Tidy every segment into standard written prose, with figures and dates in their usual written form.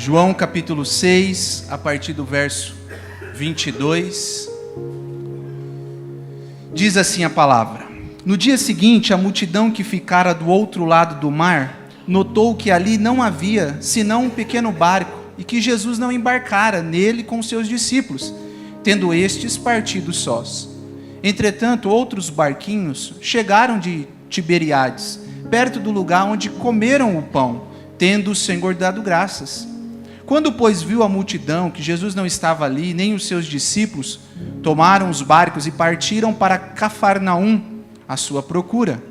João capítulo 6, a partir do verso 22, diz assim a palavra: No dia seguinte, a multidão que ficara do outro lado do mar notou que ali não havia senão um pequeno barco e que Jesus não embarcara nele com seus discípulos, tendo estes partido sós. Entretanto, outros barquinhos chegaram de Tiberíades, perto do lugar onde comeram o pão, tendo o Senhor dado graças. Quando, pois, viu a multidão que Jesus não estava ali, nem os seus discípulos, tomaram os barcos e partiram para Cafarnaum à sua procura.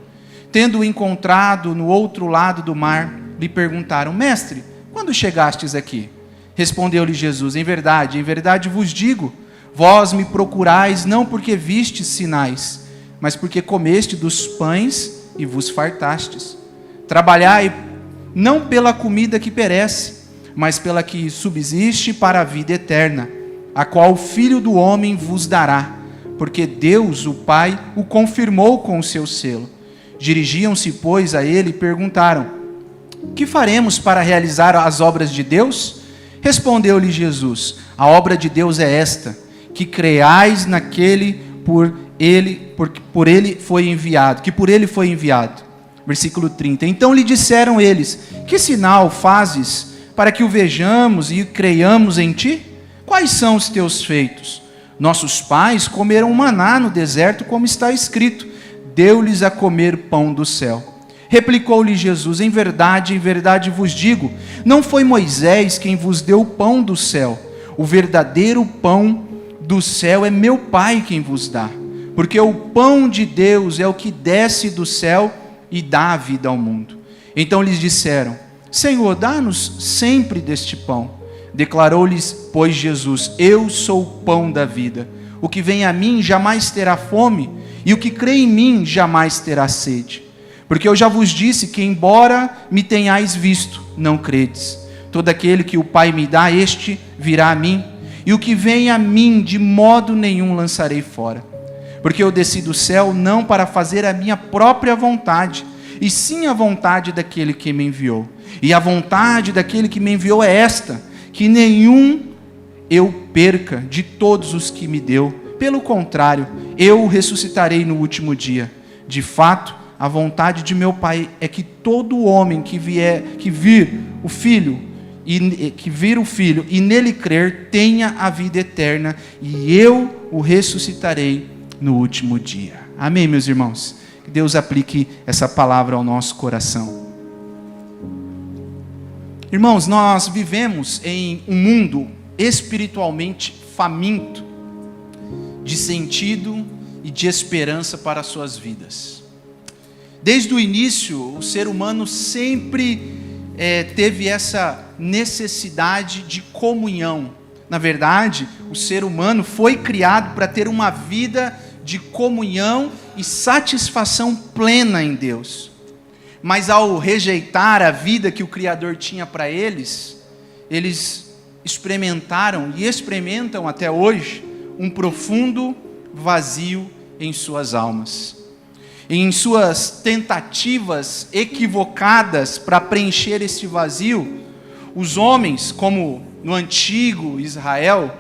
Tendo-o encontrado no outro lado do mar, lhe perguntaram: Mestre, quando chegastes aqui? Respondeu-lhe Jesus: em verdade vos digo, vós me procurais não porque vistes sinais, mas porque comeste dos pães e vos fartastes. Trabalhai não pela comida que perece, mas pela que subsiste para a vida eterna, a qual o Filho do Homem vos dará, porque Deus, o Pai, o confirmou com o seu selo. Dirigiam-se, pois, a ele e perguntaram: que faremos para realizar as obras de Deus? Respondeu-lhe Jesus: a obra de Deus é esta, que creais naquele que por ele foi enviado. Versículo 30. Então lhe disseram eles: que sinal fazes para que o vejamos e creiamos em ti? Quais são os teus feitos? Nossos pais comeram maná no deserto, como está escrito: deu-lhes a comer pão do céu. Replicou-lhe Jesus: em verdade vos digo, não foi Moisés quem vos deu o pão do céu. O verdadeiro pão do céu é meu Pai quem vos dá. Porque o pão de Deus é o que desce do céu e dá a vida ao mundo. Então lhes disseram: Senhor, dá-nos sempre deste pão. Declarou-lhes, pois, Jesus: eu sou o pão da vida. O que vem a mim jamais terá fome, e o que crê em mim jamais terá sede. Porque eu já vos disse que, embora me tenhais visto, não credes. Todo aquele que o Pai me dá, este virá a mim, e o que vem a mim, de modo nenhum lançarei fora. Porque eu desci do céu não para fazer a minha própria vontade, e sim a vontade daquele que me enviou. E a vontade daquele que me enviou é esta: que nenhum eu perca de todos os que me deu. Pelo contrário, eu o ressuscitarei no último dia. De fato, a vontade de meu Pai é que todo homem que vir o Filho e nele crer tenha a vida eterna, e eu o ressuscitarei no último dia. Amém, meus irmãos? Que Deus aplique essa palavra ao nosso coração. Irmãos, nós vivemos em um mundo espiritualmente faminto de sentido e de esperança para as suas vidas. Desde o início, o ser humano sempre teve essa necessidade de comunhão. Na verdade, o ser humano foi criado para ter uma vida de comunhão e satisfação plena em Deus. Mas ao rejeitar a vida que o Criador tinha para eles, eles experimentaram e experimentam até hoje um profundo vazio em suas almas. Em suas tentativas equivocadas para preencher este vazio, os homens, como no antigo Israel,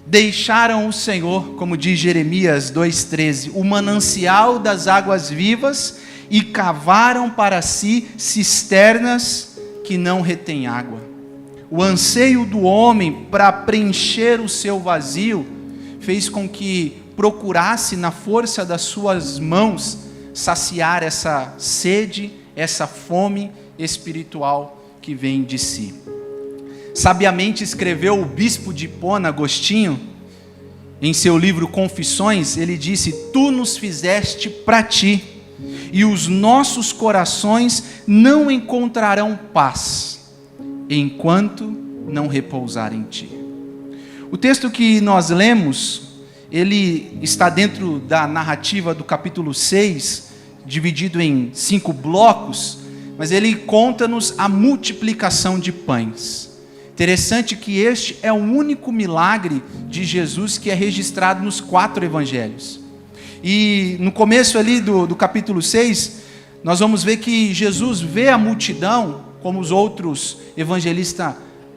deixaram o Senhor, como diz Jeremias 2,13, o manancial das águas vivas, e cavaram para si cisternas que não retêm água. O anseio do homem para preencher o seu vazio fez com que procurasse na força das suas mãos saciar essa sede, essa fome espiritual que vem de si. Sabiamente escreveu o bispo de Hipona, Agostinho, em seu livro Confissões, ele disse: tu nos fizeste para ti, e os nossos corações não encontrarão paz, enquanto não repousar em ti. O texto que nós lemos, ele está dentro da narrativa do capítulo 6, dividido em 5 blocos, mas ele conta-nos a multiplicação de pães. Interessante que este é o único milagre de Jesus que é registrado nos 4 evangelhos. E no começo ali do capítulo 6, nós vamos ver que Jesus vê a multidão, como os outros evangelistas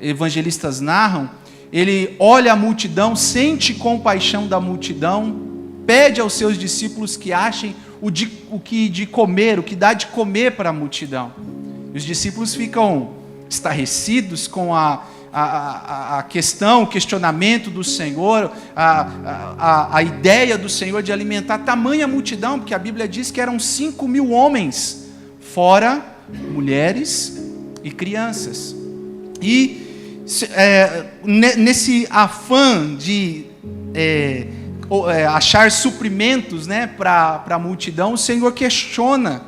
evangelistas narram, ele olha a multidão, sente compaixão da multidão, pede aos seus discípulos que achem o que dá de comer para a multidão. E os discípulos ficam estarrecidos com a questão, o questionamento do Senhor, a ideia do Senhor de alimentar tamanha multidão, porque a Bíblia diz que eram 5.000 homens, fora mulheres e crianças. E nesse afã de achar suprimentos, né, para a multidão, o Senhor questiona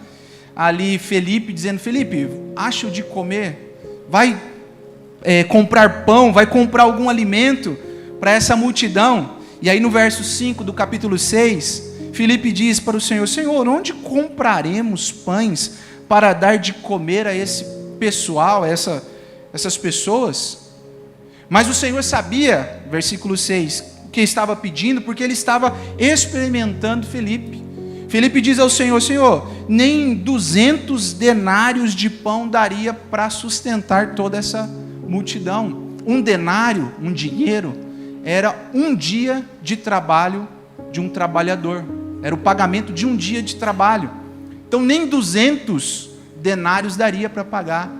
ali Felipe, dizendo: Felipe, acha o de comer? Vai comprar pão, vai comprar algum alimento para essa multidão? E aí no verso 5 do capítulo 6, Felipe diz para o Senhor: Senhor, onde compraremos pães para dar de comer a esse pessoal, a essas pessoas? Mas o Senhor sabia, versículo 6, o que estava pedindo, porque ele estava experimentando Felipe. Felipe diz ao Senhor: Senhor, nem 200 denários de pão daria para sustentar toda essa multidão. Um denário, um dinheiro, era um dia de trabalho de um trabalhador. Era o pagamento de um dia de trabalho. Então nem 200 denários daria para pagar.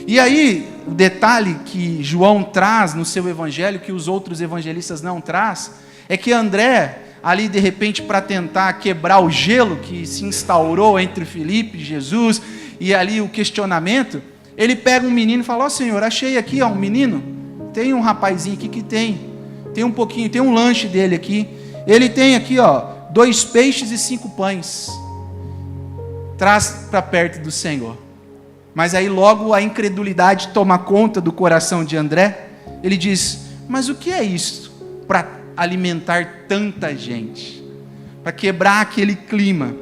E aí, o detalhe que João traz no seu evangelho, que os outros evangelistas não traz, é que André, ali de repente para tentar quebrar o gelo que se instaurou entre Filipe e Jesus, e ali o questionamento, ele pega um menino e fala: ó Senhor, achei aqui um menino, tem um rapazinho aqui que tem um pouquinho, tem um lanche dele aqui, ele tem aqui 2 peixes e 5 pães, traz para perto do Senhor. Mas aí logo a incredulidade toma conta do coração de André. Ele diz: mas o que é isso para alimentar tanta gente? Para quebrar aquele clima.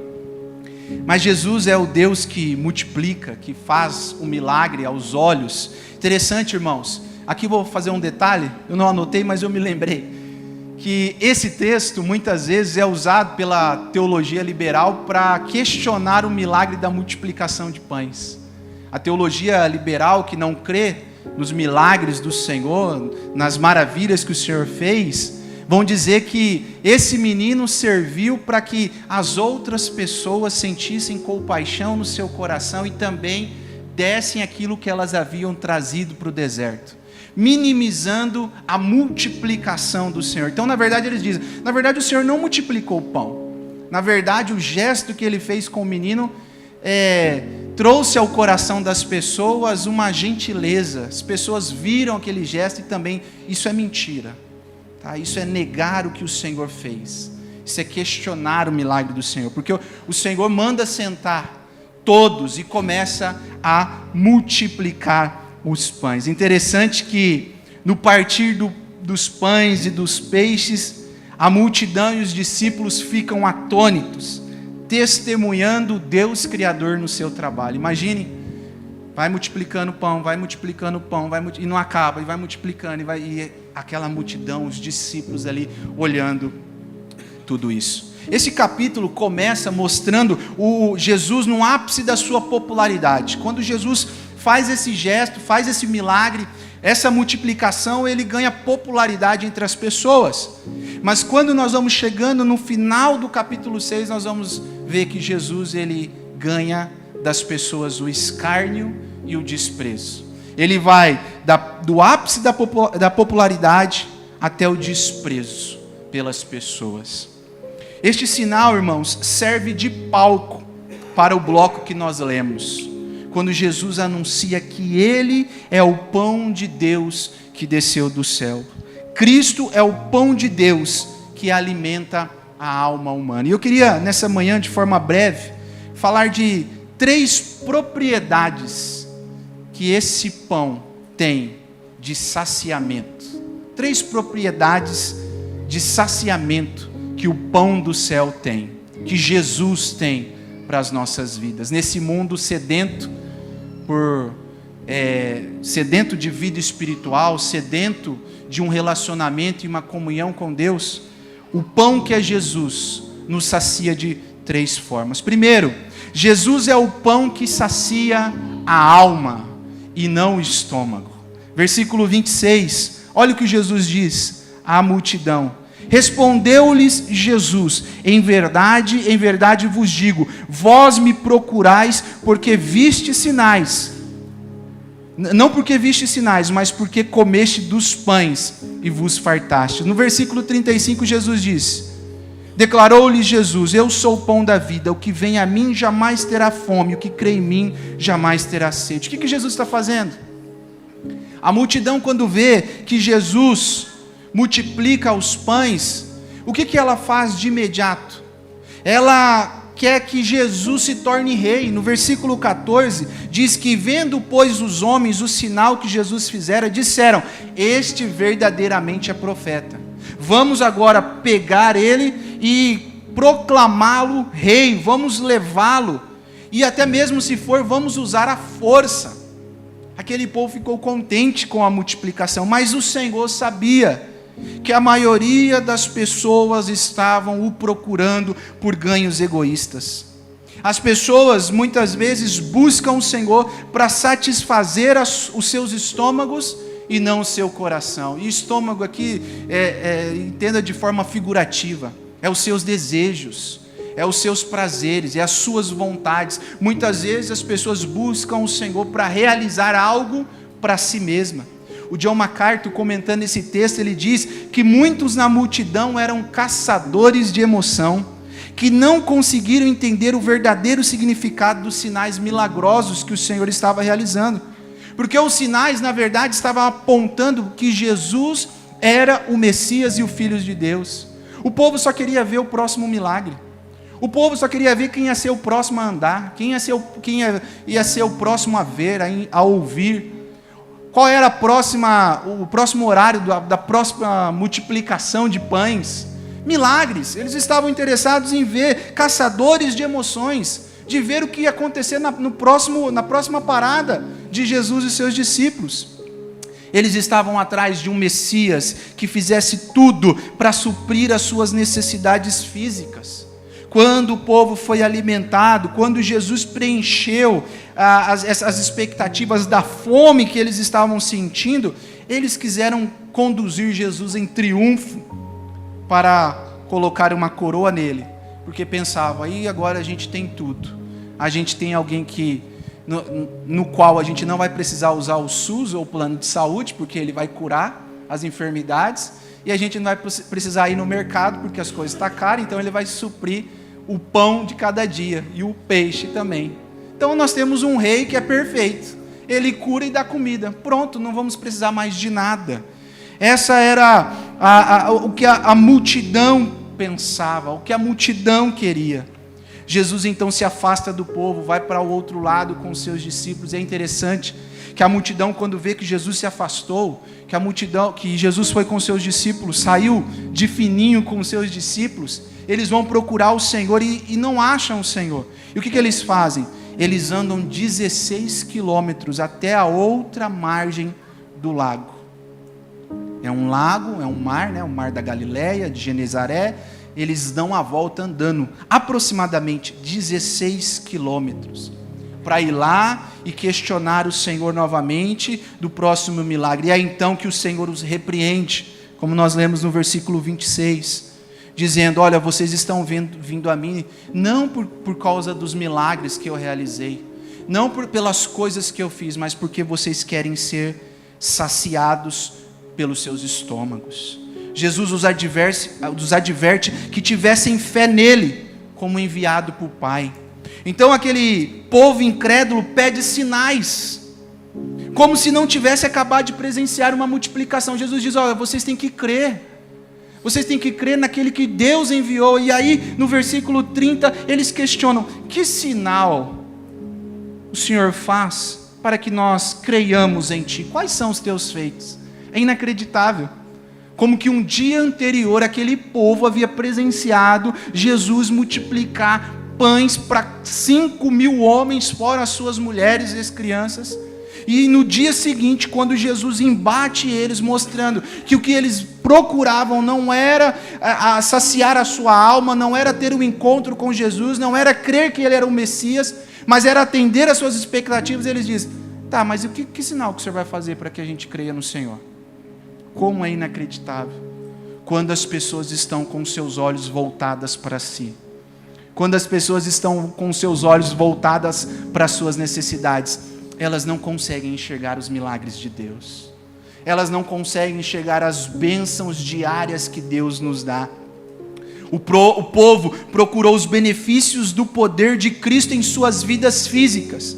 Mas Jesus é o Deus que multiplica, que faz o milagre aos olhos. Interessante, irmãos. Aqui vou fazer um detalhe, eu não anotei, mas eu me lembrei. Que esse texto muitas vezes é usado pela teologia liberal para questionar o milagre da multiplicação de pães. A teologia liberal que não crê nos milagres do Senhor, nas maravilhas que o Senhor fez, vão dizer que esse menino serviu para que as outras pessoas sentissem compaixão no seu coração e também dessem aquilo que elas haviam trazido para o deserto, minimizando a multiplicação do Senhor. Então, na verdade, eles dizem: na verdade, o Senhor não multiplicou o pão. Na verdade, o gesto que ele fez com o menino trouxe ao coração das pessoas uma gentileza. As pessoas viram aquele gesto e também, isso é mentira, tá? Isso é negar o que o Senhor fez. Isso é questionar o milagre do Senhor, porque o Senhor manda sentar todos e começa a multiplicar os pães. Interessante que no partir dos pães e dos peixes, a multidão e os discípulos ficam atônitos, testemunhando Deus Criador no seu trabalho. Imagine, vai multiplicando pão, e não acaba, e vai multiplicando, e aquela multidão, os discípulos ali olhando tudo isso. Esse capítulo começa mostrando o Jesus no ápice da sua popularidade. Quando Jesus faz esse gesto, faz esse milagre, essa multiplicação, ele ganha popularidade entre as pessoas. Mas quando nós vamos chegando no final do capítulo 6, nós vamos ver que Jesus, ele ganha das pessoas o escárnio e o desprezo. Ele vai do ápice da popularidade até o desprezo pelas pessoas. Este sinal, irmãos, serve de palco para o bloco que nós lemos, quando Jesus anuncia que Ele é o pão de Deus que desceu do céu. Cristo é o pão de Deus que alimenta a alma humana. E eu queria, nessa manhã, de forma breve, falar de 3 propriedades que esse pão tem de saciamento. 3 propriedades de saciamento que o pão do céu tem, que Jesus tem para as nossas vidas. Nesse mundo sedento sedento de vida espiritual, sedento de um relacionamento e uma comunhão com Deus, o pão que é Jesus nos sacia de 3 formas. Primeiro, Jesus é o pão que sacia a alma e não o estômago. Versículo 26, olha o que Jesus diz à multidão. Respondeu-lhes Jesus: em verdade vos digo, vós me procurais porque viste sinais. Não porque viste sinais, mas porque comeste dos pães e vos fartaste. No versículo 35, Jesus diz: declarou-lhes Jesus: eu sou o pão da vida, o que vem a mim jamais terá fome, o que crê em mim jamais terá sede. O que Jesus está fazendo? A multidão, quando vê que Jesus multiplica os pães, o que ela faz de imediato? Ela quer que Jesus se torne rei. No versículo 14, diz que vendo, pois, os homens o sinal que Jesus fizera, disseram: este verdadeiramente é profeta. Vamos agora pegar ele e proclamá-lo rei, vamos levá-lo, e até mesmo se for, vamos usar a força. Aquele povo ficou contente com a multiplicação, mas o Senhor sabia que a maioria das pessoas estavam o procurando por ganhos egoístas. As pessoas muitas vezes buscam o Senhor para satisfazer os seus estômagos e não o seu coração. E estômago aqui, entenda de forma figurativa, é os seus desejos, é os seus prazeres, é as suas vontades. Muitas vezes as pessoas buscam o Senhor para realizar algo para si mesma. O John MacArthur, comentando esse texto, ele diz que muitos na multidão eram caçadores de emoção, que não conseguiram entender o verdadeiro significado dos sinais milagrosos que o Senhor estava realizando. Porque os sinais, na verdade, estavam apontando que Jesus era o Messias e o Filho de Deus. O povo só queria ver o próximo milagre. O povo só queria ver quem ia ser o próximo a andar, quem ia ser o próximo a ver, a ouvir. Qual era o próximo horário da próxima multiplicação de pães? Milagres. Eles estavam interessados em ver, caçadores de emoções, de ver o que ia acontecer na próxima parada de Jesus e seus discípulos. Eles estavam atrás de um Messias que fizesse tudo para suprir as suas necessidades físicas. Quando o povo foi alimentado, quando Jesus preencheu as expectativas da fome que eles estavam sentindo, eles quiseram conduzir Jesus em triunfo para colocar uma coroa nele, porque pensavam: aí agora a gente tem tudo, a gente tem alguém no qual a gente não vai precisar usar o SUS ou o plano de saúde, porque ele vai curar as enfermidades, e a gente não vai precisar ir no mercado, porque as coisas estão caras, então ele vai suprir o pão de cada dia, e o peixe também. Então nós temos um rei que é perfeito, ele cura e dá comida, pronto, não vamos precisar mais de nada. Essa era o que a multidão pensava, o que a multidão queria. Jesus então se afasta do povo, vai para o outro lado com os seus discípulos. É interessante que a multidão, quando vê que Jesus se afastou, que Jesus foi com os seus discípulos, saiu de fininho com os seus discípulos, eles vão procurar o Senhor e não acham o Senhor. E o que eles fazem? Eles andam 16 quilômetros até a outra margem do lago. É um lago, é um mar, né? O mar da Galileia, de Genezaré. Eles dão a volta andando aproximadamente 16 quilômetros para ir lá e questionar o Senhor novamente do próximo milagre. E é então que o Senhor os repreende, como nós lemos no versículo 26, dizendo: olha, vocês estão vindo a mim não por causa dos milagres que eu realizei, não pelas coisas que eu fiz, mas porque vocês querem ser saciados pelos seus estômagos. Jesus os adverte que tivessem fé nele, como enviado por Pai. Então aquele povo incrédulo pede sinais, como se não tivesse acabado de presenciar uma multiplicação. Jesus diz: olha, vocês têm que crer. Vocês têm que crer naquele que Deus enviou. E aí, no versículo 30, eles questionam: que sinal o Senhor faz para que nós creiamos em Ti? Quais são os Teus feitos? É inacreditável. Como que um dia anterior, aquele povo havia presenciado Jesus multiplicar pães para 5.000 homens, fora as suas mulheres e as crianças. E no dia seguinte, quando Jesus embate eles, mostrando que o que eles procuravam não era saciar a sua alma, não era ter um encontro com Jesus, não era crer que Ele era o Messias, mas era atender às suas expectativas, eles dizem: Tá, mas que sinal que o Senhor vai fazer para que a gente creia no Senhor? Como é inacreditável quando as pessoas estão com seus olhos voltadas para si. Quando as pessoas estão com seus olhos voltadas para as suas necessidades, elas não conseguem enxergar os milagres de Deus. Elas não conseguem enxergar as bênçãos diárias que Deus nos dá. O povo procurou os benefícios do poder de Cristo em suas vidas físicas,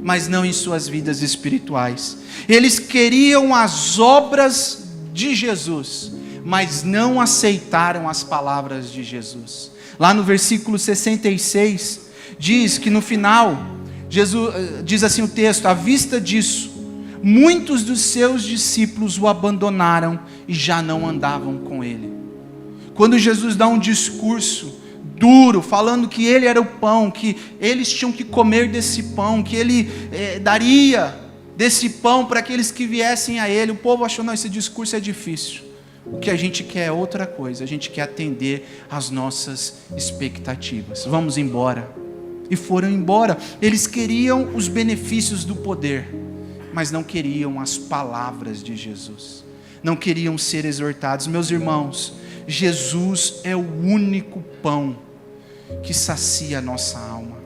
mas não em suas vidas espirituais. Eles queriam as obras de Jesus, mas não aceitaram as palavras de Jesus. Lá no versículo 66, diz que no final, Jesus, diz assim o texto: à vista disso, muitos dos seus discípulos o abandonaram e já não andavam com ele. Quando Jesus dá um discurso duro, falando que ele era o pão, que eles tinham que comer desse pão, que ele daria desse pão para aqueles que viessem a ele, o povo achou: não, esse discurso é difícil. O que a gente quer é outra coisa, a gente quer atender às nossas expectativas. Vamos embora. E foram embora. Eles queriam os benefícios do poder, mas não queriam as palavras de Jesus. Não queriam ser exortados. Meus irmãos, Jesus é o único pão que sacia a nossa alma.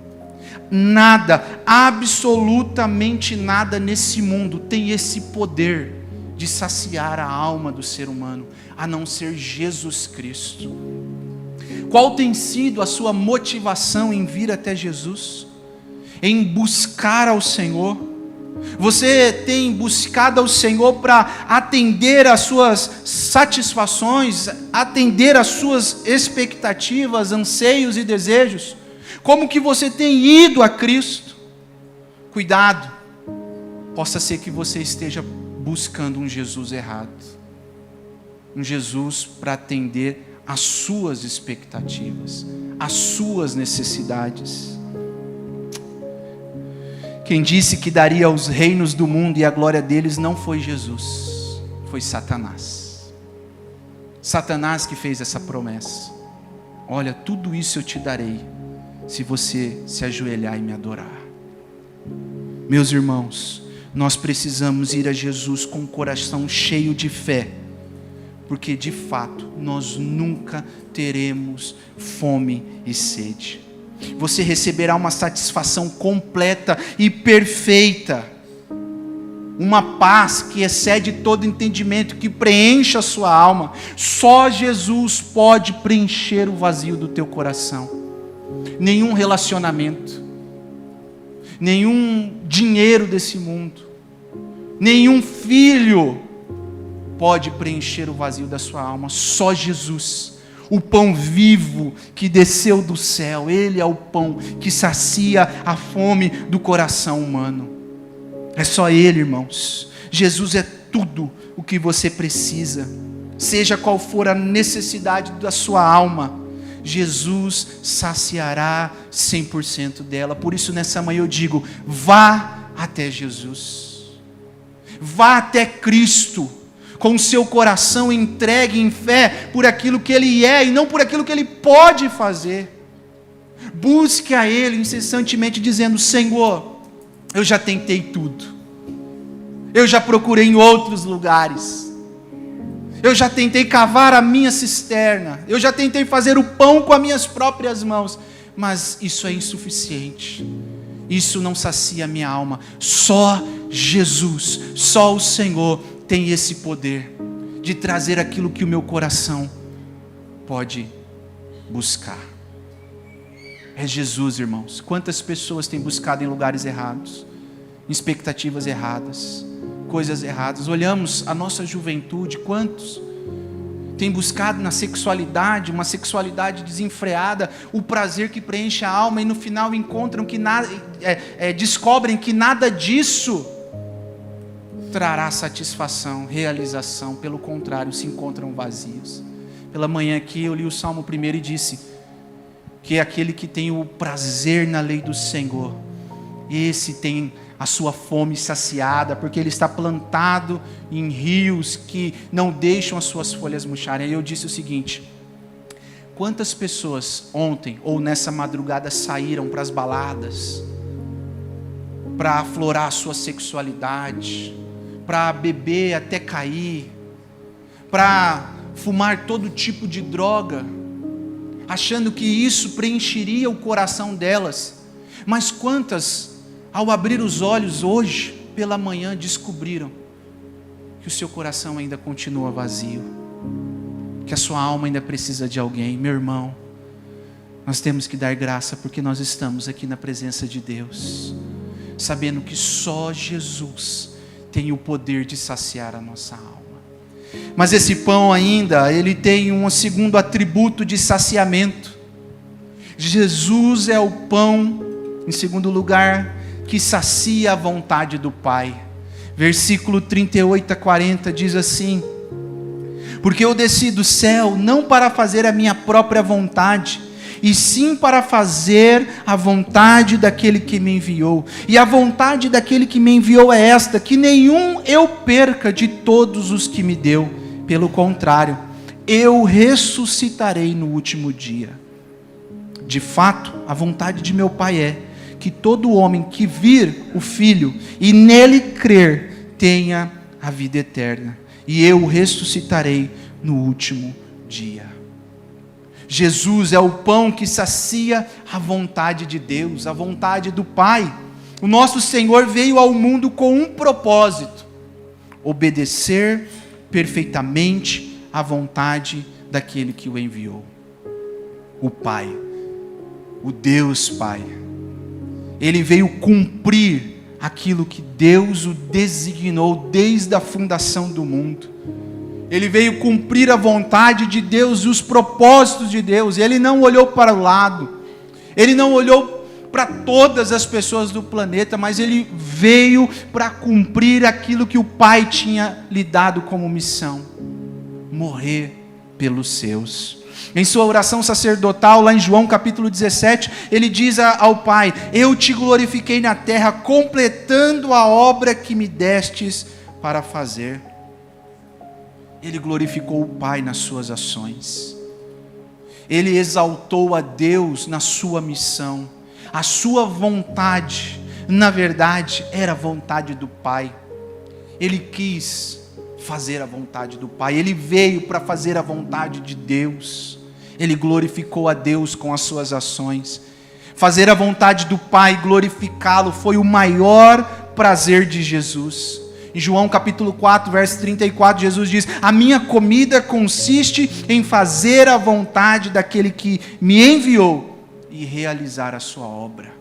Nada, absolutamente nada nesse mundo tem esse poder de saciar a alma do ser humano, a não ser Jesus Cristo. Qual tem sido a sua motivação em vir até Jesus? Em buscar ao Senhor? Você tem buscado ao Senhor para atender às suas satisfações, atender às suas expectativas, anseios e desejos? Como que você tem ido a Cristo? Cuidado, possa ser que você esteja buscando um Jesus errado, um Jesus para atender às suas expectativas, às suas necessidades. Quem disse que daria os reinos do mundo e a glória deles não foi Jesus, foi Satanás. Satanás que fez essa promessa: olha, tudo isso eu te darei se você se ajoelhar e me adorar. Meus irmãos, nós precisamos ir a Jesus com o coração cheio de fé, porque de fato nós nunca teremos fome e sede. Você receberá uma satisfação completa e perfeita, uma paz que excede todo entendimento, que preenche a sua alma. Só Jesus pode preencher o vazio do teu coração. Nenhum relacionamento, nenhum dinheiro desse mundo, nenhum filho pode preencher o vazio da sua alma. Só Jesus, o pão vivo que desceu do céu. Ele é o pão que sacia a fome do coração humano. É só Ele, irmãos. Jesus é tudo o que você precisa, seja qual for a necessidade da sua alma, Jesus saciará 100% dela. Por isso nessa manhã eu digo: vá até Jesus, vá até Cristo, com o seu coração entregue em fé por aquilo que Ele é e não por aquilo que Ele pode fazer. Busque a Ele incessantemente dizendo: Senhor, eu já tentei tudo, eu já procurei em outros lugares, eu já tentei cavar a minha cisterna, eu já tentei fazer o pão com as minhas próprias mãos, mas isso é insuficiente, isso não sacia a minha alma. Só Jesus, só o Senhor tem esse poder de trazer aquilo que o meu coração pode buscar. É Jesus, irmãos. Quantas pessoas têm buscado em lugares errados, em expectativas erradas, coisas erradas. Olhamos a nossa juventude, quantos têm buscado na sexualidade, uma sexualidade desenfreada, o prazer que preenche a alma, e no final encontram que nada, descobrem que nada disso trará satisfação, realização. Pelo contrário, se encontram vazios. Pela manhã aqui eu li o Salmo 1 e disse que é aquele que tem o prazer na lei do Senhor, esse tem a sua fome saciada, porque ele está plantado em rios que não deixam as suas folhas murcharem. Aí eu disse o seguinte: quantas pessoas ontem ou nessa madrugada saíram para as baladas, para aflorar a sua sexualidade, para beber até cair, para fumar todo tipo de droga, achando que isso preencheria o coração delas. Mas quantas, ao abrir os olhos hoje, pela manhã, descobriram que o seu coração ainda continua vazio, que a sua alma ainda precisa de alguém? Meu irmão, nós temos que dar graça, porque nós estamos aqui na presença de Deus, sabendo que só Jesus tem o poder de saciar a nossa alma. Mas esse pão ainda, ele tem um segundo atributo de saciamento. Jesus é o pão, em segundo lugar, que sacia a vontade do Pai. Versículo 38 a 40 diz assim: porque eu desci do céu não para fazer a minha própria vontade, e sim para fazer a vontade daquele que me enviou. E a vontade daquele que me enviou é esta: que nenhum eu perca de todos os que me deu. Pelo contrário, eu ressuscitarei no último dia. De fato, a vontade de meu Pai é que todo homem que vir o Filho e nele crer tenha a vida eterna, e eu ressuscitarei no último dia. Jesus é o pão que sacia a vontade de Deus, a vontade do Pai. O nosso Senhor veio ao mundo com um propósito: obedecer perfeitamente à vontade daquele que o enviou. O Pai, o Deus Pai. Ele veio cumprir aquilo que Deus o designou desde a fundação do mundo. Ele veio cumprir a vontade de Deus e os propósitos de Deus. Ele não olhou para o lado, ele não olhou para todas as pessoas do planeta, mas ele veio para cumprir aquilo que o Pai tinha lhe dado como missão: morrer pelos seus. Em sua oração sacerdotal, lá em João capítulo 17, ele diz ao Pai: eu te glorifiquei na terra, completando a obra que me destes para fazer. Ele glorificou o Pai nas suas ações. Ele exaltou a Deus na sua missão. A sua vontade, na verdade, era a vontade do Pai. Ele quis fazer a vontade do Pai. Ele veio para fazer a vontade de Deus. Ele glorificou a Deus com as suas ações. Fazer a vontade do Pai, glorificá-lo, foi o maior prazer de Jesus. Em João capítulo 4, verso 34, Jesus diz: a minha comida consiste em fazer a vontade daquele que me enviou e realizar a sua obra.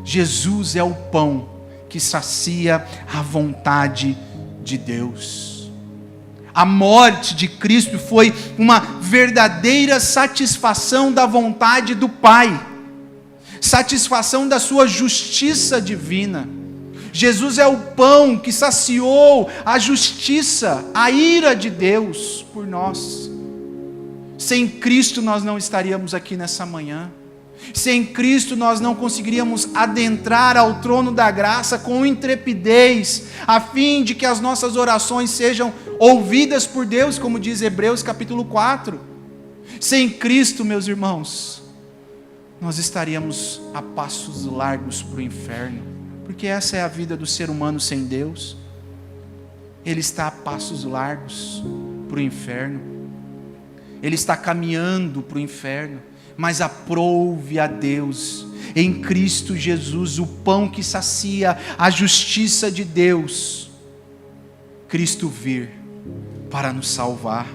Jesus é o pão que sacia a vontade de Deus. A morte de Cristo foi uma verdadeira satisfação da vontade do Pai, satisfação da sua justiça divina. Jesus é o pão que saciou a justiça, a ira de Deus por nós. Sem Cristo nós não estaríamos aqui nessa manhã. Sem Cristo nós não conseguiríamos adentrar ao trono da graça com intrepidez, a fim de que as nossas orações sejam ouvidas por Deus, como diz Hebreus capítulo 4. Sem Cristo, meus irmãos, nós estaríamos a passos largos para o inferno. Porque essa é a vida do ser humano sem Deus. Ele está a passos largos para o inferno. Ele está caminhando para o inferno. Mas aprouve a Deus, em Cristo Jesus, o pão que sacia a justiça de Deus, Cristo vir para nos salvar.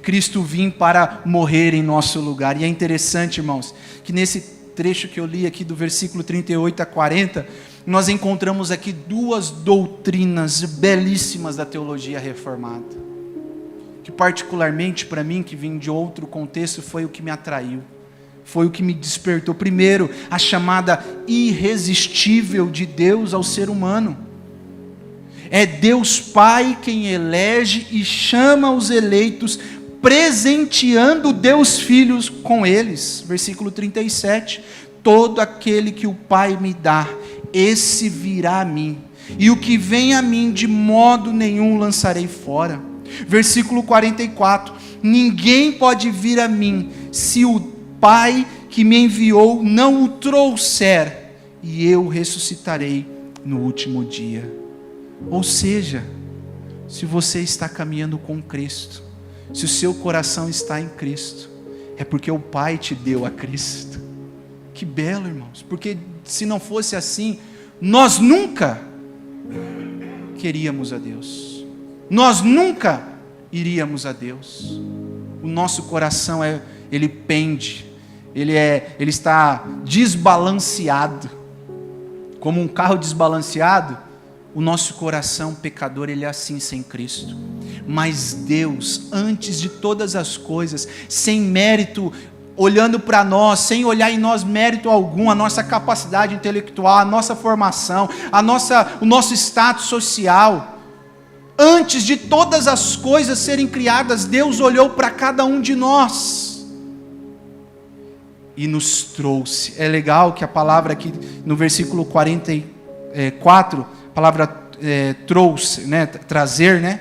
Cristo vir para morrer em nosso lugar. E é interessante, irmãos, que nesse trecho que eu li aqui do versículo 38 a 40, nós encontramos aqui duas doutrinas belíssimas da teologia reformada, que particularmente para mim, que vim de outro contexto, foi o que me atraiu, foi o que me despertou. Primeiro, a chamada irresistível de Deus ao ser humano. É Deus Pai quem elege e chama os eleitos, presenteando Deus Filho com eles. Versículo 37, todo aquele que o Pai me dá, esse virá a mim, e o que vem a mim de modo nenhum lançarei fora. Versículo 44, ninguém pode vir a mim, se o Pai que me enviou não o trouxer, e eu ressuscitarei no último dia. Ou seja, se você está caminhando com Cristo, se o seu coração está em Cristo, é porque o Pai te deu a Cristo. Que belo, irmãos, porque se não fosse assim, nós nunca queríamos a Deus, nós nunca iríamos a Deus. O nosso coração ele pende, ele está desbalanceado, como um carro desbalanceado. O nosso coração pecador, ele é assim sem Cristo. Mas Deus, antes de todas as coisas, sem mérito, olhando para nós, sem olhar em nós mérito algum, a nossa capacidade intelectual, a nossa formação, o nosso status social, antes de todas as coisas serem criadas, Deus olhou para cada um de nós e nos trouxe. É legal que a palavra aqui no versículo 44, a palavra trouxe, né, trazer, né?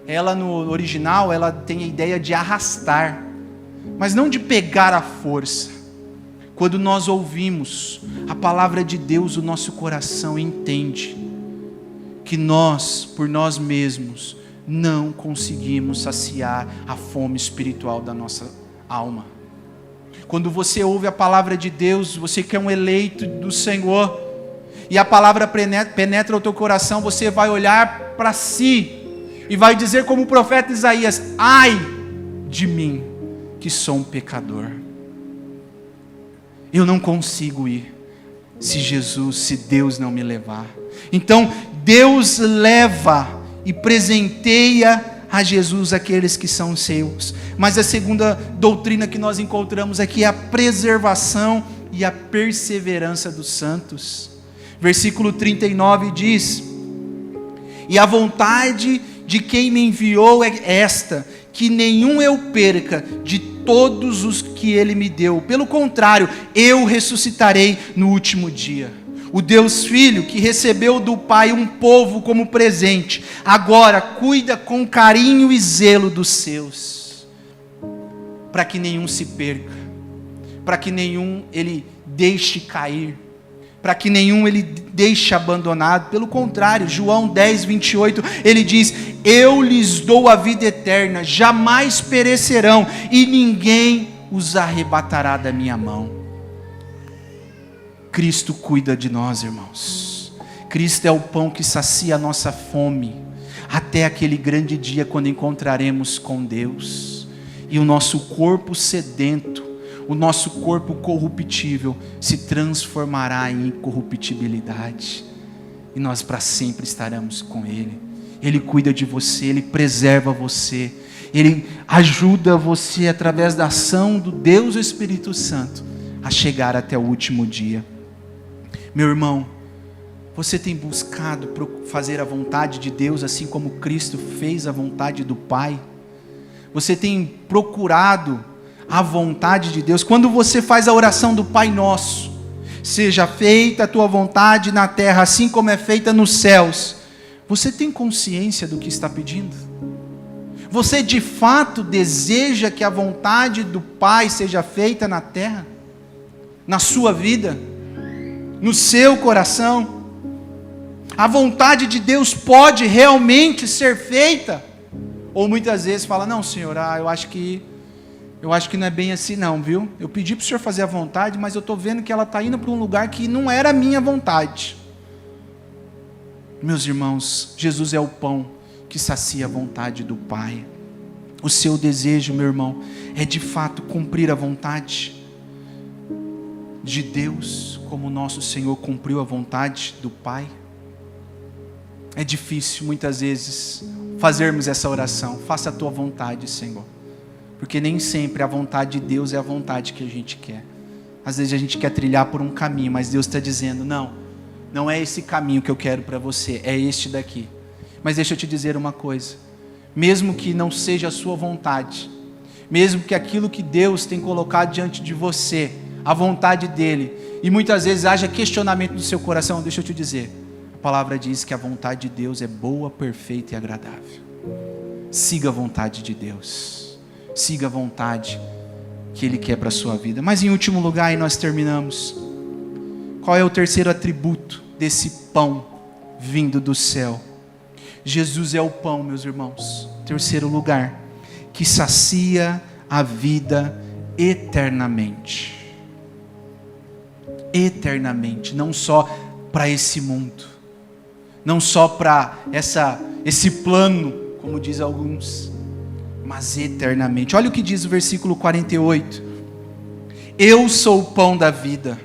Ela no original, ela tem a ideia de arrastar, mas não de pegar à força. Quando nós ouvimos a palavra de Deus, o nosso coração entende que nós, por nós mesmos, não conseguimos saciar a fome espiritual da nossa alma. Quando você ouve a palavra de Deus, você que é um eleito do Senhor, e a palavra penetra o teu coração, você vai olhar para si e vai dizer como o profeta Isaías: ai de mim, que sou um pecador. Eu não consigo ir se Deus não me levar. Então Deus leva e presenteia a Jesus aqueles que são seus. Mas a segunda doutrina que nós encontramos aqui é a preservação e a perseverança dos santos. Versículo 39 diz: e a vontade de quem me enviou é esta, que nenhum eu perca de todos os que ele me deu. Pelo contrário, eu ressuscitarei no último dia. O Deus Filho, que recebeu do Pai um povo como presente, agora cuida com carinho e zelo dos seus, para que nenhum se perca, para que nenhum ele deixe cair, para que nenhum ele deixe abandonado. Pelo contrário, João 10, 28, ele diz: eu lhes dou a vida eterna, jamais perecerão, e ninguém os arrebatará da minha mão. Cristo cuida de nós, irmãos. Cristo é o pão que sacia a nossa fome, até aquele grande dia quando encontraremos com Deus, e o nosso corpo sedento, o nosso corpo corruptível se transformará em incorruptibilidade, e nós para sempre estaremos com Ele. Ele cuida de você, Ele preserva você, Ele ajuda você através da ação do Deus Espírito Santo a chegar até o último dia. Meu irmão, você tem buscado fazer a vontade de Deus assim como Cristo fez a vontade do Pai? Você tem procurado a vontade de Deus? Quando você faz a oração do Pai Nosso, seja feita a tua vontade na terra assim como é feita nos céus, você tem consciência do que está pedindo? Você de fato deseja que a vontade do Pai seja feita na terra, na sua vida, no seu coração? A vontade de Deus pode realmente ser feita? Ou muitas vezes fala: não, Senhor, eu acho que não é bem assim não, viu? Eu pedi para o Senhor fazer a vontade, mas eu estou vendo que ela está indo para um lugar que não era a minha vontade. Meus irmãos, Jesus é o pão que sacia a vontade do Pai. O seu desejo, meu irmão, é de fato cumprir a vontade de Deus, como o nosso Senhor cumpriu a vontade do Pai? É difícil muitas vezes fazermos essa oração: faça a tua vontade, Senhor, porque nem sempre a vontade de Deus é a vontade que a gente quer. Às vezes a gente quer trilhar por um caminho, mas Deus está dizendo: não é esse caminho que eu quero para você, é este daqui. Mas deixa eu te dizer uma coisa: mesmo que não seja a sua vontade, mesmo que aquilo que Deus tem colocado diante de você, a vontade dele, e muitas vezes haja questionamento do seu coração, deixa eu te dizer, a palavra diz que a vontade de Deus é boa, perfeita e agradável. Siga a vontade de Deus, siga a vontade que Ele quer para a sua vida. Mas em último lugar, e nós terminamos, qual é o terceiro atributo desse pão vindo do céu. Jesus é o pão, meus irmãos. Terceiro lugar, que sacia a vida eternamente. Eternamente, não só para esse mundo, não só para esse plano, como diz alguns, mas eternamente. Olha o que diz o versículo 48. Eu sou o pão da vida.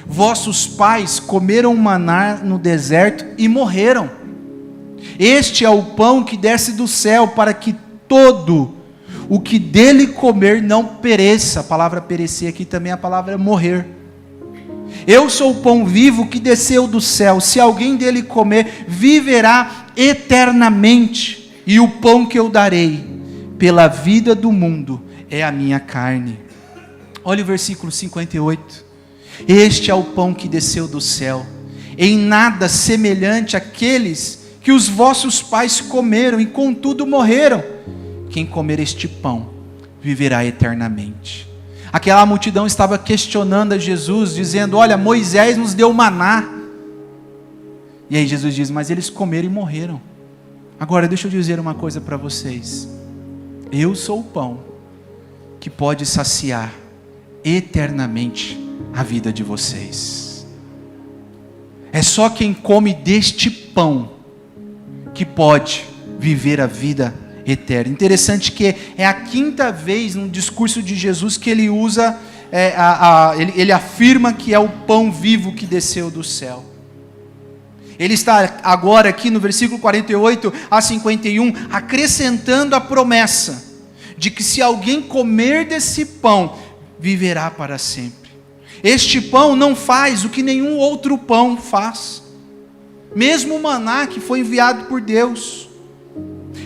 Vossos pais comeram maná no deserto e morreram. Este é o pão que desce do céu, para que todo o que dele comer não pereça. A palavra perecer aqui também é a palavra morrer. Eu sou o pão vivo que desceu do céu. Se alguém dele comer, viverá eternamente. E o pão que eu darei pela vida do mundo é a minha carne. Olha o versículo 58. Este é o pão que desceu do céu, em nada semelhante àqueles que os vossos pais comeram e contudo morreram. Quem comer este pão viverá eternamente. Aquela multidão estava questionando a Jesus, dizendo: olha, Moisés nos deu maná. E aí Jesus diz: mas eles comeram e morreram. Agora deixa eu dizer uma coisa para vocês. Eu sou o pão que pode saciar eternamente a vida de vocês. É só quem come deste pão que pode viver a vida eterna. Interessante que é a quinta vez no discurso de Jesus que ele usa, ele afirma que é o pão vivo que desceu do céu. Ele está agora aqui no versículo 48 a 51, acrescentando a promessa de que se alguém comer desse pão, viverá para sempre. Este pão não faz o que nenhum outro pão faz. Mesmo o maná que foi enviado por Deus.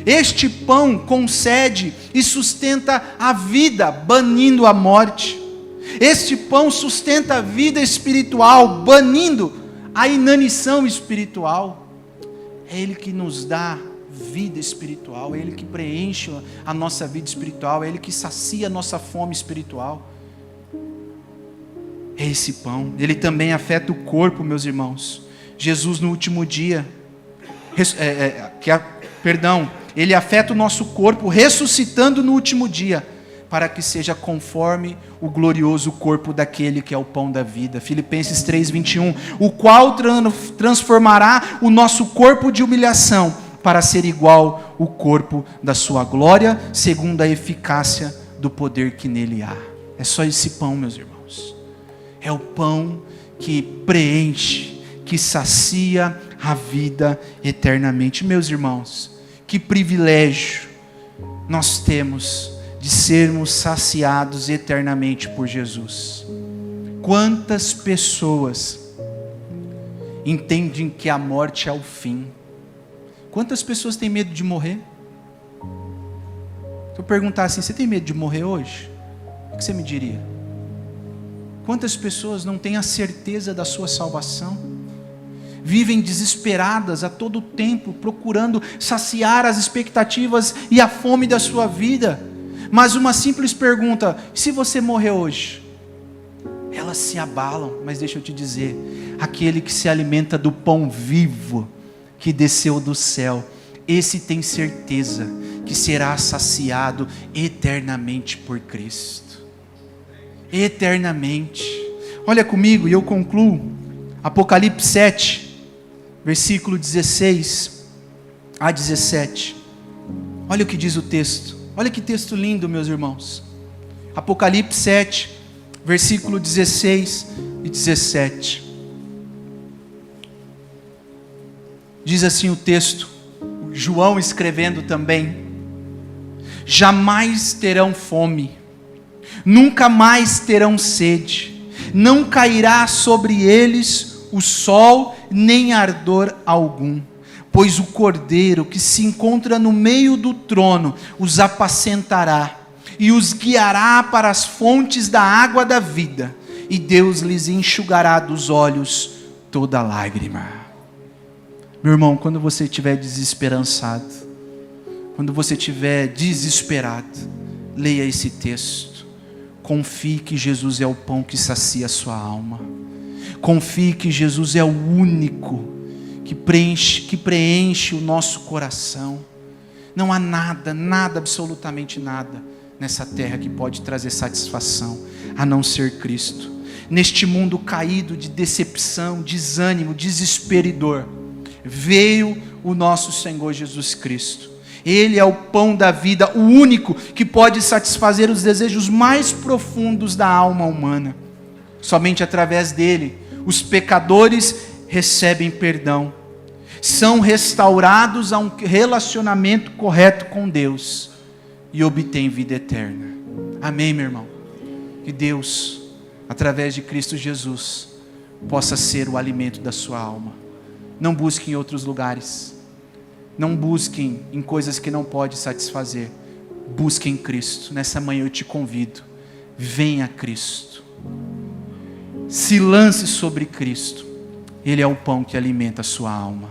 Este pão concede e sustenta a vida, banindo a morte. Este pão sustenta a vida espiritual, banindo a inanição espiritual. É Ele que nos dá vida espiritual, é Ele que preenche a nossa vida espiritual, é Ele que sacia a nossa fome espiritual. É esse pão. Ele também afeta o corpo, meus irmãos. Jesus no último dia, Ele afeta o nosso corpo, ressuscitando no último dia, para que seja conforme o glorioso corpo daquele que é o pão da vida. Filipenses 3:21, o qual transformará o nosso corpo de humilhação, para ser igual ao corpo da sua glória, segundo a eficácia do poder que nele há. É só esse pão, meus irmãos. É o pão que preenche, que sacia a vida eternamente. Meus irmãos, que privilégio nós temos de sermos saciados eternamente por Jesus. Quantas pessoas entendem que a morte é o fim? Quantas pessoas têm medo de morrer? Se eu perguntar assim, você tem medo de morrer hoje? O que você me diria? Quantas pessoas não têm a certeza da sua salvação? Vivem desesperadas a todo tempo, procurando saciar as expectativas e a fome da sua vida. Mas uma simples pergunta: se você morrer hoje? Elas se abalam, mas deixa eu te dizer, aquele que se alimenta do pão vivo, que desceu do céu, esse tem certeza que será saciado eternamente por Cristo. Eternamente. Olha comigo e eu concluo. Apocalipse 7, versículo 16 a 17. Olha o que diz o texto. Olha que texto lindo, meus irmãos. Apocalipse 7, versículo 16 e 17. Diz assim o texto, João escrevendo também: jamais terão fome, nunca mais terão sede, não cairá sobre eles o sol, nem ardor algum, pois o Cordeiro que se encontra no meio do trono os apacentará, e os guiará para as fontes da água da vida, e Deus lhes enxugará dos olhos toda lágrima. Meu irmão, quando você estiver desesperançado, quando você estiver desesperado, leia esse texto. Confie que Jesus é o pão que sacia a sua alma. Confie que Jesus é o único que preenche o nosso coração. Não há nada, absolutamente nada nessa terra que pode trazer satisfação, a não ser Cristo. Neste mundo caído de decepção, desânimo, desespero e dor, veio o nosso Senhor Jesus Cristo. Ele é o pão da vida, o único que pode satisfazer os desejos mais profundos da alma humana. Somente através dele, os pecadores recebem perdão, são restaurados a um relacionamento correto com Deus e obtêm vida eterna. Amém, meu irmão? Que Deus, através de Cristo Jesus, possa ser o alimento da sua alma. Não busque em outros lugares. Não busquem em coisas que não pode satisfazer. Busque em Cristo. Nessa manhã eu te convido. Venha a Cristo. Se lance sobre Cristo. Ele é o pão que alimenta a sua alma.